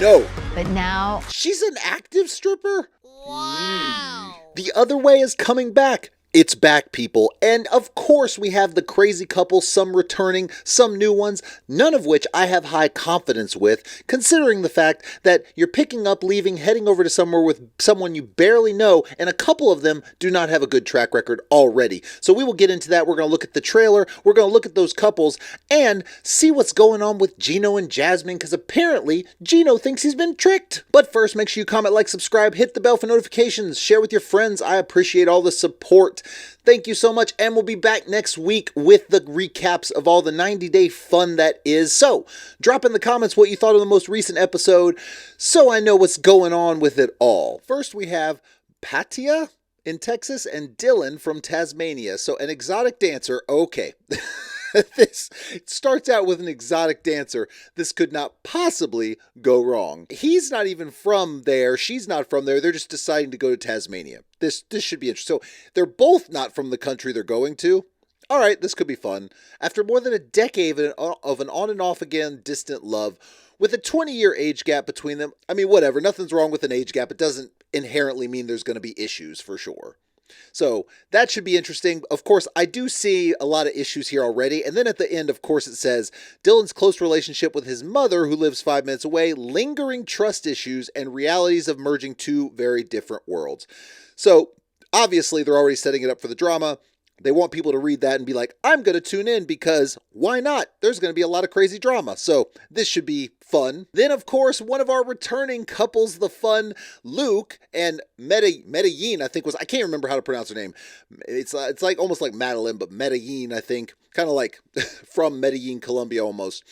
No. But now... She's an active stripper? Wow. The Other Way is coming back. It's back, people. And of course we have the crazy couple, some returning, some new ones, none of which I have high confidence with, considering the fact that you're picking up, leaving, heading over to somewhere with someone you barely know, and a couple of them do not have a good track record already. So we will get into that. We're going to look at the trailer, we're going to look at those couples, and see what's going on with Gino and Jasmine, because apparently Gino thinks he's been tricked. But first, make sure you comment, like, subscribe, hit the bell for notifications, share with your friends. I appreciate all the support. Thank you so much, and we'll be back next week with the recaps of all the 90-day fun that is. So, drop in the comments what you thought of the most recent episode so I know what's going on with it all. First, we have Patia in Texas and Dylan from Tasmania. So, an exotic dancer. Okay. This starts out with an exotic dancer. This could not possibly go wrong. He's not even from there. She's not from there. They're just deciding to go to Tasmania. This should be interesting. So they're both not from the country they're going to. All right, this could be fun. After more than a decade of an on and off again distant love, with a 20-year age gap between them, I mean, whatever. Nothing's wrong with an age gap. It doesn't inherently mean there's going to be issues for sure. So that should be interesting. Of course, I do see a lot of issues here already. And then at the end, of course, it says Dylan's close relationship with his mother, who lives 5 minutes away, lingering trust issues, and realities of merging two very different worlds. So obviously, they're already setting it up for the drama. They want people to read that and be like, I'm going to tune in because why not? There's going to be a lot of crazy drama. So this should be fun. Then, of course, one of our returning couples, the fun Luke and Medellin, I think I can't remember how to pronounce her name. It's like almost like Madeline, but Medellin, I think. Kind of like from Medellin, Colombia almost.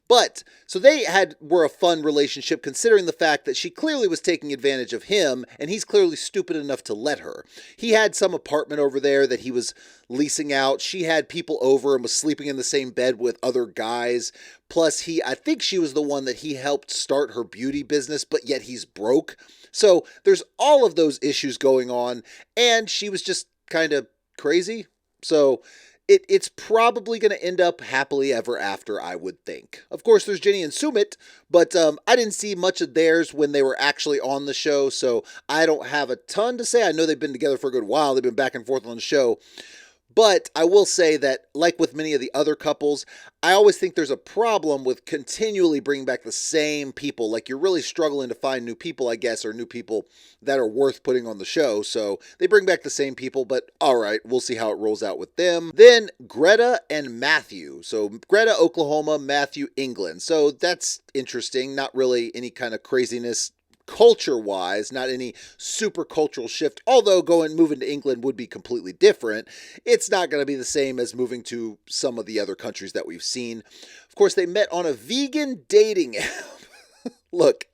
But, so they were a fun relationship considering the fact that she clearly was taking advantage of him and he's clearly stupid enough to let her. He had some apartment over there that he was leasing out. She had people over and was sleeping in the same bed with other guys. Plus I think she was the one that he helped start her beauty business, but yet he's broke. So there's all of those issues going on and she was just kind of crazy. So it's probably going to end up happily ever after, I would think. Of course, there's Jenny and Sumit, but I didn't see much of theirs when they were actually on the show, so I don't have a ton to say. I know they've been together for a good while. They've been back and forth on the show. But I will say that, like with many of the other couples, I always think there's a problem with continually bringing back the same people. Like, you're really struggling to find new people, I guess, or new people that are worth putting on the show. So they bring back the same people, but all right, we'll see how it rolls out with them. Then Greta and Matthew. So Greta, Oklahoma, Matthew, England. So that's interesting. Not really any kind of craziness culture-wise, not any super cultural shift, although moving to England would be completely different. It's not going to be the same as moving to some of the other countries that we've seen. Of course, they met on a vegan dating app. Look,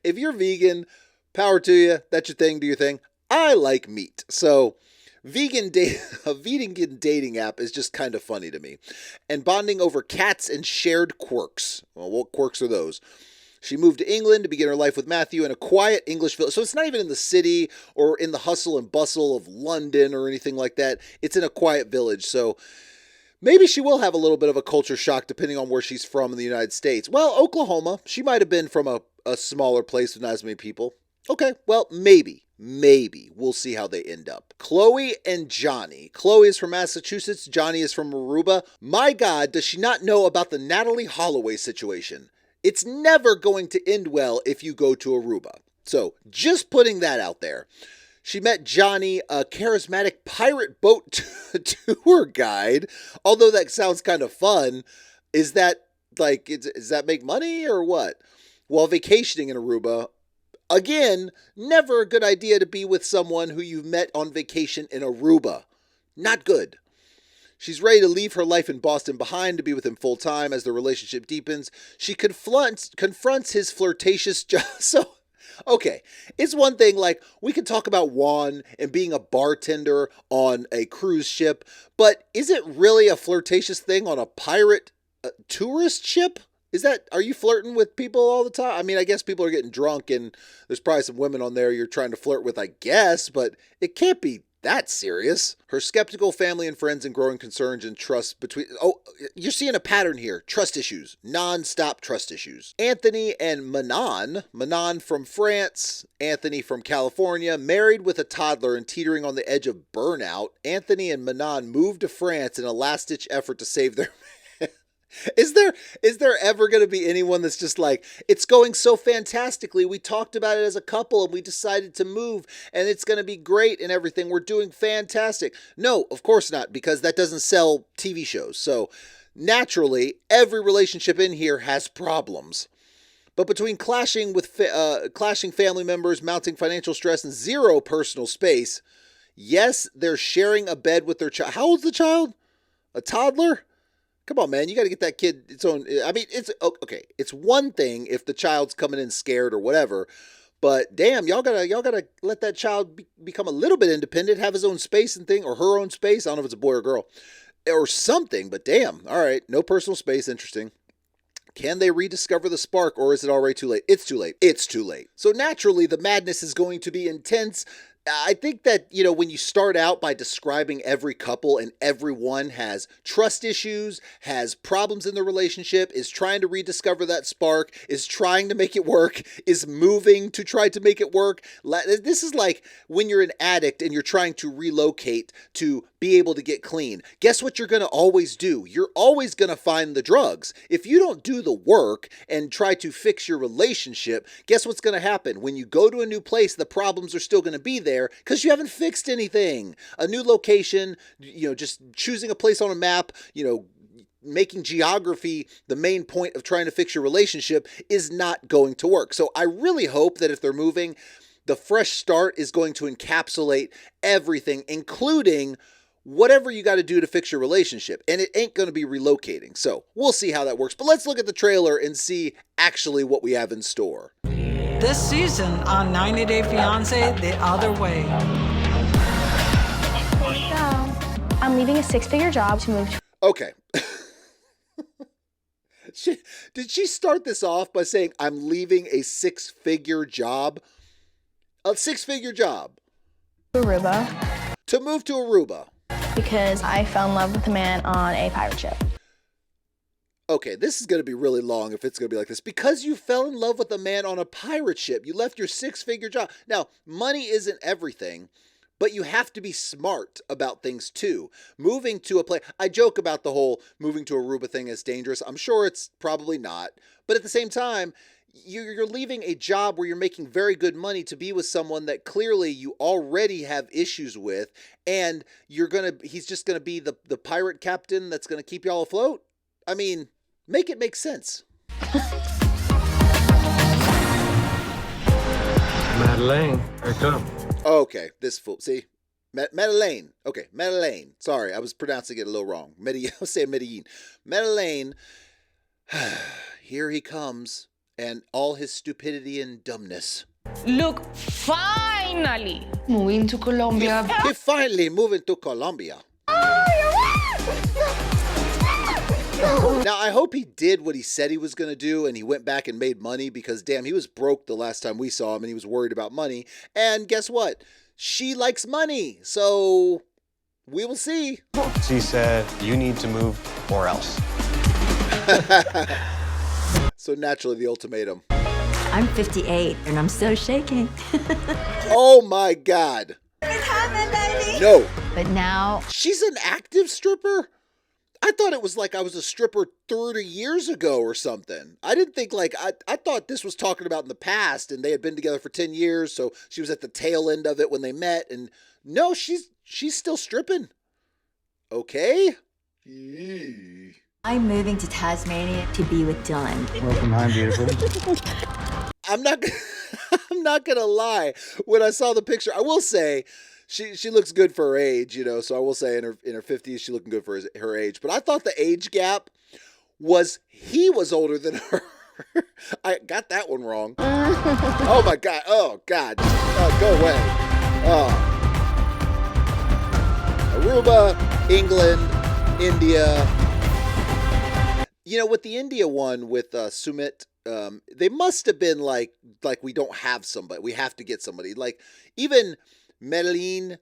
if you're vegan, power to you. That's your thing, do your thing. I like meat, so a vegan dating app is just kind of funny to me. And bonding over cats and shared quirks. Well, what quirks are those? She moved to England to begin her life with Matthew in a quiet English village. So it's not even in the city or in the hustle and bustle of London or anything like that. It's in a quiet village. So maybe she will have a little bit of a culture shock depending on where she's from in the United States. Well, Oklahoma. She might have been from a smaller place with not as many people. Okay, well, maybe. We'll see how they end up. Chloe and Johnny. Chloe is from Massachusetts. Johnny is from Aruba. My God, does she not know about the Natalie Holloway situation? It's never going to end well if you go to Aruba. So, just putting that out there. She met Johnny, a charismatic pirate boat tour guide. Although that sounds kind of fun. Is that, does that make money or what? While vacationing in Aruba, again, never a good idea to be with someone who you've met on vacation in Aruba. Not good. She's ready to leave her life in Boston behind to be with him full time as the relationship deepens. She confronts his flirtatious so, okay, it's one thing, like, we could talk about Juan and being a bartender on a cruise ship, but is it really a flirtatious thing on a pirate tourist ship? Are you flirting with people all the time? I mean, I guess people are getting drunk and there's probably some women on there you're trying to flirt with, I guess, but it can't be That's serious. Her skeptical family and friends and growing concerns and trust between... Oh, you're seeing a pattern here. Trust issues. Non-stop trust issues. Anthony and Manon from France, Anthony from California, married with a toddler and teetering on the edge of burnout. Anthony and Manon moved to France in a last-ditch effort to save their... Is there ever going to be anyone that's just like, it's going so fantastically, we talked about it as a couple and we decided to move and it's going to be great and everything, we're doing fantastic? No, of course not, because that doesn't sell TV shows. So naturally, every relationship in here has problems. But between clashing family members, mounting financial stress, and zero personal space, yes, they're sharing a bed with their child. How old's the child? A toddler? Come on, man. You got to get that kid its own. I mean, it's okay. It's one thing if the child's coming in scared or whatever, but damn, y'all gotta let that child become a little bit independent, have his own space and thing, or her own space. I don't know if it's a boy or girl or something, but damn. All right. No personal space. Interesting. Can they rediscover the spark, or is it already too late? It's too late. It's too late. So naturally, the madness is going to be intense. I think that, when you start out by describing every couple and everyone has trust issues, has problems in the relationship, is trying to rediscover that spark, is trying to make it work, is moving to try to make it work. This is like when you're an addict and you're trying to relocate to be able to get clean. Guess what you're going to always do? You're always going to find the drugs. If you don't do the work and try to fix your relationship, guess what's going to happen? When you go to a new place, the problems are still going to be there because you haven't fixed anything. A new location, just choosing a place on a map, making geography the main point of trying to fix your relationship is not going to work. So I really hope that if they're moving, the fresh start is going to encapsulate everything, including whatever you got to do to fix your relationship. And it ain't going to be relocating. So we'll see how that works. But let's look at the trailer and see actually what we have in store. This season on 90 Day Fiance The Other Way. So, I'm leaving a six-figure job to move to... Okay. Did she start this off by saying, I'm leaving a six-figure job? A six-figure job. Aruba. To move to Aruba. Because I fell in love with a man on a pirate ship. Okay, this is going to be really long if it's going to be like this. Because you fell in love with a man on a pirate ship, you left your six-figure job. Now, money isn't everything, but you have to be smart about things too. Moving to a place, I joke about the whole moving to Aruba thing as dangerous. I'm sure it's probably not. But at the same time, you're leaving a job where you're making very good money to be with someone that clearly you already have issues with, and he's just going to be the pirate captain that's going to keep y'all afloat? I mean, make it make sense. Madeleine, here I come. Okay, this fool. See? Madeleine. Okay, Madeleine. Sorry, I was pronouncing it a little wrong. I was saying Medellin. Madeleine. Here he comes. And all his stupidity and dumbness. Look, finally Moving to Colombia. He finally moving to Colombia. Now, I hope he did what he said he was going to do and he went back and made money because, damn, he was broke the last time we saw him and he was worried about money. And guess what? She likes money. So we will see. She said, you need to move or else. So naturally, the ultimatum. I'm 58 and I'm still shaking. Oh my God. It's happened, baby. No. But now... She's an active stripper? I thought it was like I was a stripper 30 years ago or something. I didn't think I thought this was talking about in the past and they had been together for 10 years. So she was at the tail end of it when they met. And no, she's still stripping. Okay. I'm moving to Tasmania to be with Dylan. Welcome home, beautiful. I'm not gonna lie. When I saw the picture, I will say she looks good for her age, So I will say in her 50s, she's looking good for her age. But I thought the age gap he was older than her. I got that one wrong. Oh my God. Oh God. Oh, go away. Oh. Aruba, England, India. With the India one with Sumit, they must have been like we don't have somebody. We have to get somebody. Like even Medellin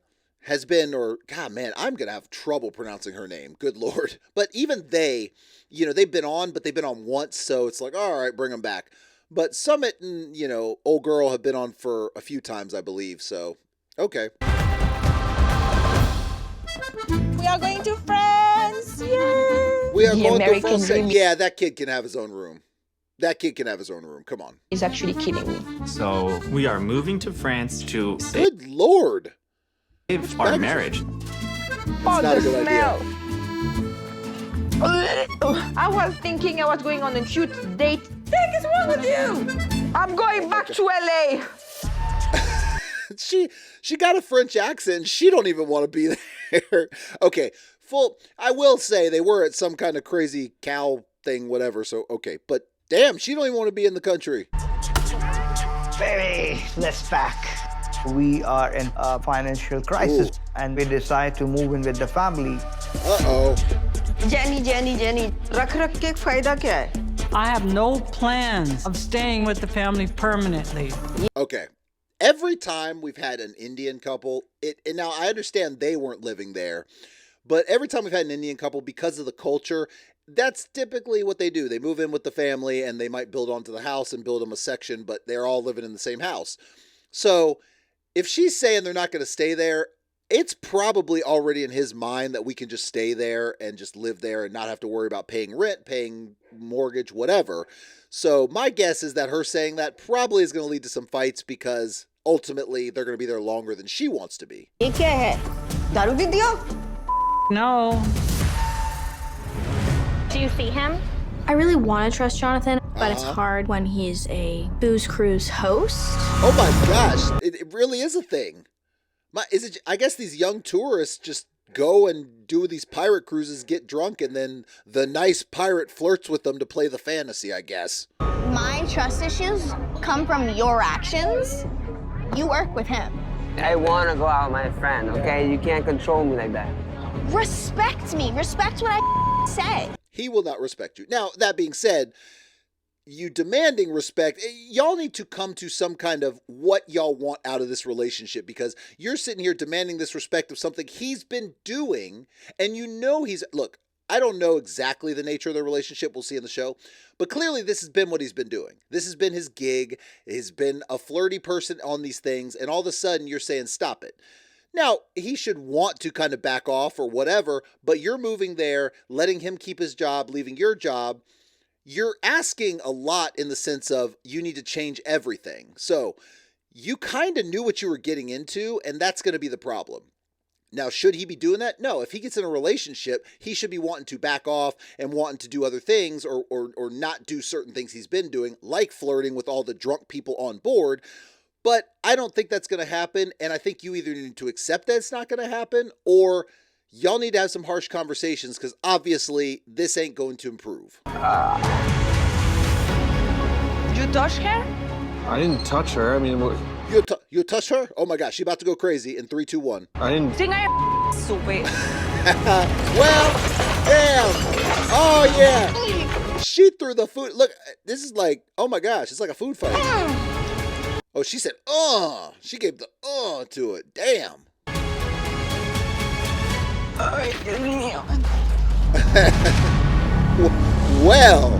has been, or God, man, I'm going to have trouble pronouncing her name. Good Lord. But even they, they've been on, but they've been on once. So it's like, all right, bring them back. But Sumit and, old girl have been on for a few times, I believe. So, okay. We are going to France. Yay! We are The going to American France. dream. Yeah, that kid can have his own room. That kid can have his own room. Come on. Is actually killing me. So we are moving to France to Good Lord. save our marriage. It's not a good idea. I was thinking I was going on a cute date. What is wrong with you? I'm going back to LA. She got a French accent. She don't even want to be there. Okay, I will say they were at some kind of crazy cow thing, whatever. So, okay. But damn, she don't even want to be in the country. Baby, let's pack. We are in a financial crisis and we decide to move in with the family. Uh-oh. Jenny. रख के फायदा क्या है? I have no plans of staying with the family permanently. Okay. Every time we've had an Indian couple, and now I understand they weren't living there, but every time we've had an Indian couple, because of the culture, that's typically what they do. They move in with the family and they might build onto the house and build them a section, but they're all living in the same house. So if she's saying they're not going to stay there, it's probably already in his mind that we can just stay there and just live there and not have to worry about paying rent, paying mortgage, whatever. So my guess is that her saying that probably is going to lead to some fights because ultimately they're going to be there longer than she wants to be. ये क्या है? दारू भी दियो? No. Do you see him? I really want to trust Jonathan, but it's hard when he's a booze cruise host. Oh my gosh, it really is a thing. I guess these young tourists just go and do these pirate cruises, get drunk, and then the nice pirate flirts with them to play the fantasy, I guess. My trust issues come from your actions. You work with him. I want to go out with my friend, okay? You can't control me like that. Respect me. Respect what I say. He will not respect you. Now, that being said, you demanding respect, y'all need to come to some kind of what y'all want out of this relationship, because you're sitting here demanding this respect of something he's been doing, and look, I don't know exactly the nature of the relationship, we'll see in the show, but clearly this has been what he's been doing. This has been his gig, he's been a flirty person on these things, and all of a sudden you're saying stop it. Now, he should want to kind of back off or whatever, but you're moving there, letting him keep his job, leaving your job. You're asking a lot in the sense of you need to change everything. So you kind of knew what you were getting into, and that's going to be the problem. Now, should he be doing that? No. If he gets in a relationship, he should be wanting to back off and wanting to do other things or not do certain things he's been doing, like flirting with all the drunk people on board. But I don't think that's going to happen, and I think you either need to accept that it's not going to happen, or y'all need to have some harsh conversations, because obviously this ain't going to improve. You touch her? I didn't touch her. I mean, You touch her? Oh my gosh, she about to go crazy in 3, 2, 1. I didn't. Think I stupid. Well, damn. Oh yeah. She threw the food. Look, this is like, oh my gosh, it's like a food fight. Oh, she said, she gave the to it. Damn. Well,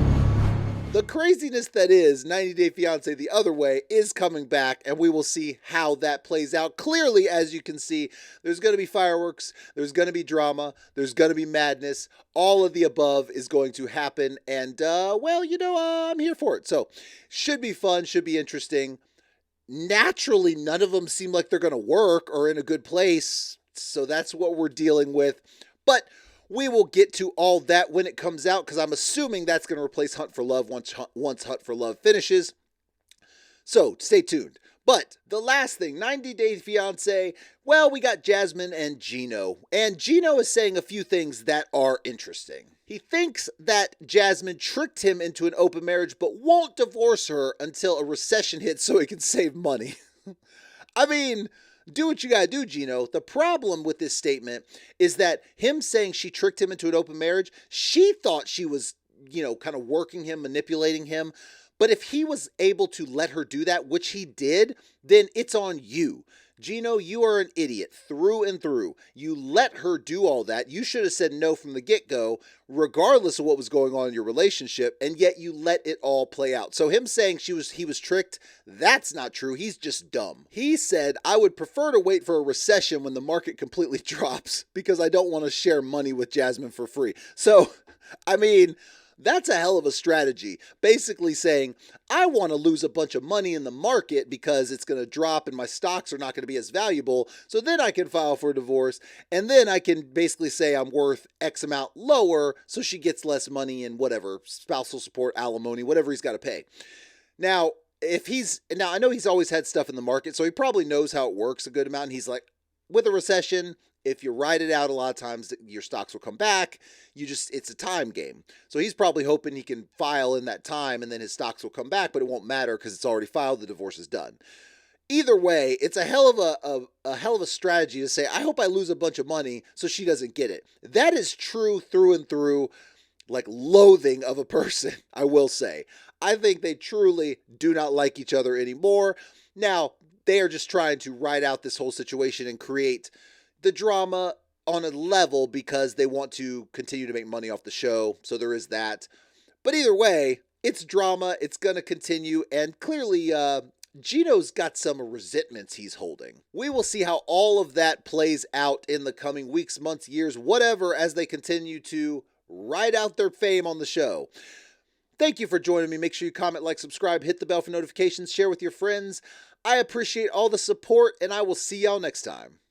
the craziness that is 90 Day Fiance The Other Way is coming back, and we will see how that plays out. Clearly, as you can see, there's going to be fireworks, there's going to be drama, there's going to be madness. All of the above is going to happen, and, I'm here for it. So, should be fun, should be interesting. Naturally, none of them seem like they're going to work or in a good place, so that's what we're dealing with. But we will get to all that when it comes out, because I'm assuming that's going to replace Hunt for Love once Hunt for Love finishes. So stay tuned. But the last thing, 90 Day Fiance, well, we got Jasmine and Gino. And Gino is saying a few things that are interesting. He thinks that Jasmine tricked him into an open marriage, but won't divorce her until a recession hits so he can save money. I mean, do what you gotta do, Gino. The problem with this statement is that him saying she tricked him into an open marriage, she thought she was, kind of working him, manipulating him. But if he was able to let her do that, which he did, then it's on you. Gino, you are an idiot through and through. You let her do all that. You should have said no from the get-go, regardless of what was going on in your relationship, and yet you let it all play out. So him saying he was tricked, that's not true. He's just dumb. He said, I would prefer to wait for a recession when the market completely drops because I don't want to share money with Jasmine for free. So, I mean, that's a hell of a strategy. Basically saying, I want to lose a bunch of money in the market because it's going to drop and my stocks are not going to be as valuable. So then I can file for a divorce. And then I can basically say I'm worth X amount lower. So she gets less money in whatever, spousal support, alimony, whatever he's got to pay. Now, I know he's always had stuff in the market, so he probably knows how it works a good amount. And he's like, with a recession, if you ride it out a lot of times, your stocks will come back. It's a time game. So he's probably hoping he can file in that time and then his stocks will come back, but it won't matter because it's already filed. The divorce is done. Either way, it's a hell of a strategy to say, I hope I lose a bunch of money so she doesn't get it. That is true through and through, like loathing of a person, I will say. I think they truly do not like each other anymore. Now, they are just trying to ride out this whole situation and create the drama on a level because they want to continue to make money off the show. So there is that. But either way, it's drama. It's going to continue. And clearly, Gino's got some resentments he's holding. We will see how all of that plays out in the coming weeks, months, years, whatever, as they continue to ride out their fame on the show. Thank you for joining me. Make sure you comment, like, subscribe, hit the bell for notifications, share with your friends. I appreciate all the support, and I will see y'all next time.